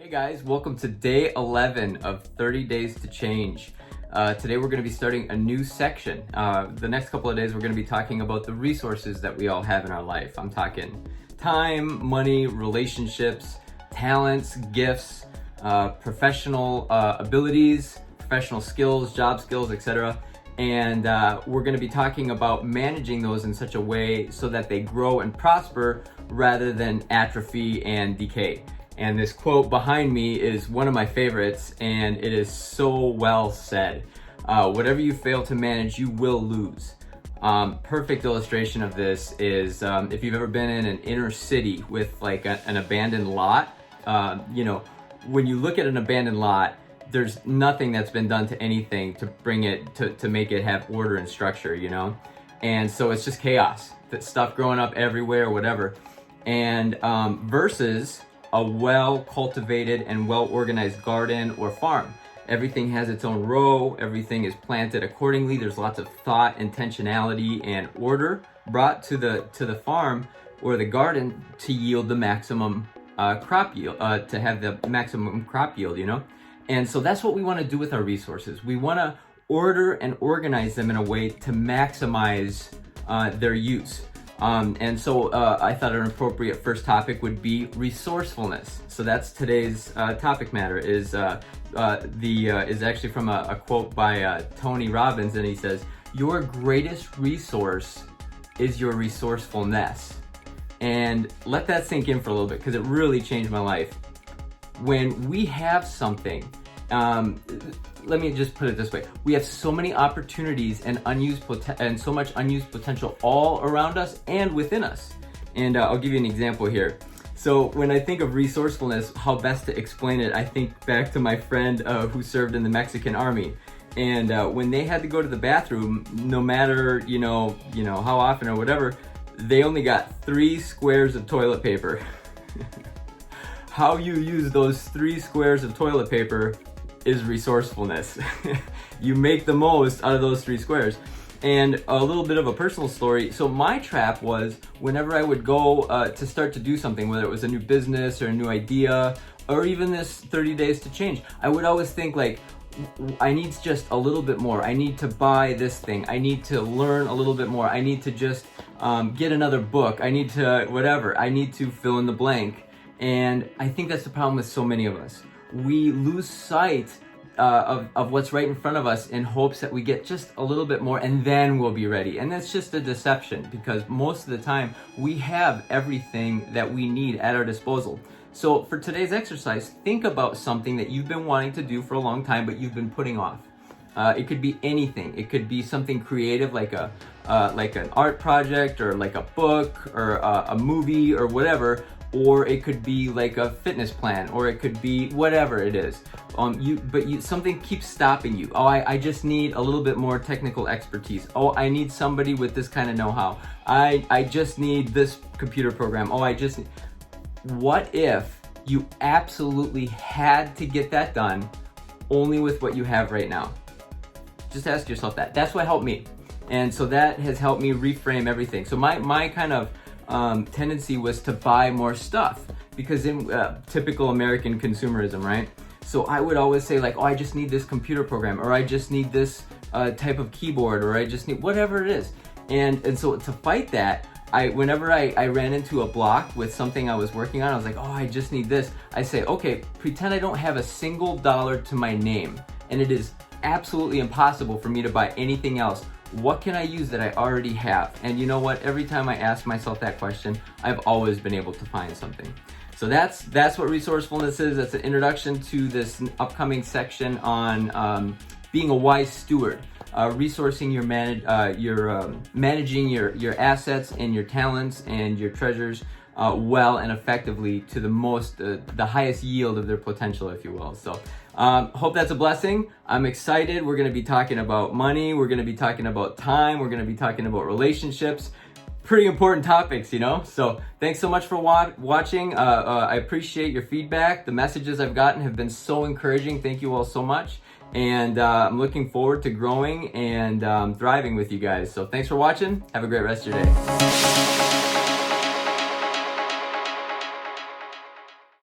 Hey guys, welcome to day 11 of 30 Days to Change. Today we're going to be starting a new section. The next couple of days we're going to be talking about the resources that we all have in our life. I'm talking time, money, relationships, talents, gifts, professional abilities, professional skills, job skills, etc. And we're going to be talking about managing those in such a way so that they grow and prosper rather than atrophy and decay. And this quote behind me is one of my favorites, and it is so well said. Whatever you fail to manage, you will lose. Perfect illustration of this is if you've ever been in an inner city with like an abandoned lot. When you look at an abandoned lot, there's nothing that's been done to anything to bring it to make it have order and structure, and so it's just chaos. That stuff growing up everywhere, whatever. And versus a well-cultivated and well-organized garden or farm. Everything has its own row, everything is planted accordingly, there's lots of thought, intentionality, and order brought to the farm or the garden to yield the maximum crop yield, to have the maximum crop yield, And so that's what we want to do with our resources. We want to order and organize them in a way to maximize their use. And so I thought an appropriate first topic would be resourcefulness. So that's today's topic matter. Is actually from a quote by Tony Robbins, and he says, "Your greatest resource is your resourcefulness." And let that sink in for a little bit, because it really changed my life. When we have something, let me just put it this way: we have so many opportunities and so much unused potential all around us and within us. And I'll give you an example here. So when I think of resourcefulness, how best to explain it, I think back to my friend who served in the Mexican army. And when they had to go to the bathroom, no matter how often or whatever, they only got 3 squares of toilet paper. How you use those 3 squares of toilet paper is resourcefulness. You make the most out of those 3 squares. And a little bit of a personal story. So my trap was, whenever I would go to start to do something, whether it was a new business or a new idea, or even this 30 days to change, I would always think like, I need just a little bit more. I need to buy this thing. I need to learn a little bit more. I need to just get another book. I need to whatever. I need to fill in the blank. And I think that's the problem with so many of us. We lose sight of what's right in front of us in hopes that we get just a little bit more and then we'll be ready. And that's just a deception, because most of the time we have everything that we need at our disposal. So for today's exercise, think about something that you've been wanting to do for a long time but you've been putting off. It could be anything. It could be something creative like an art project, or like a book, or a movie, or whatever. Or it could be like a fitness plan, or it could be whatever it is. Something keeps stopping you. Oh, I just need a little bit more technical expertise. Oh, I need somebody with this kind of know-how. I just need this computer program. What if you absolutely had to get that done only with what you have right now? Just ask yourself that. That's what helped me. And so that has helped me reframe everything. So my kind of tendency was to buy more stuff, because in typical American consumerism, right? So I would always say like, oh, I just need this computer program, or I just need this type of keyboard, or I just need whatever it is. And so to fight that, whenever I ran into a block with something I was working on, I was like, oh, I just need this. I say, okay, pretend I don't have a single dollar to my name, and it is absolutely impossible for me to buy anything else. What can I use that I already have? And you know what? Every time I ask myself that question, I've always been able to find something. So that's what resourcefulness is. That's an introduction to this upcoming section on being a wise steward, managing your assets and your talents and your treasures well and effectively to the highest yield of their potential, if you will. So hope that's a blessing. I'm excited. We're going to be talking about money. We're going to be talking about time. We're going to be talking about relationships. Pretty important topics, So thanks so much for watching. I appreciate your feedback. The messages I've gotten have been so encouraging. Thank you all so much. And I'm looking forward to growing and thriving with you guys. So thanks for watching. Have a great rest of your day.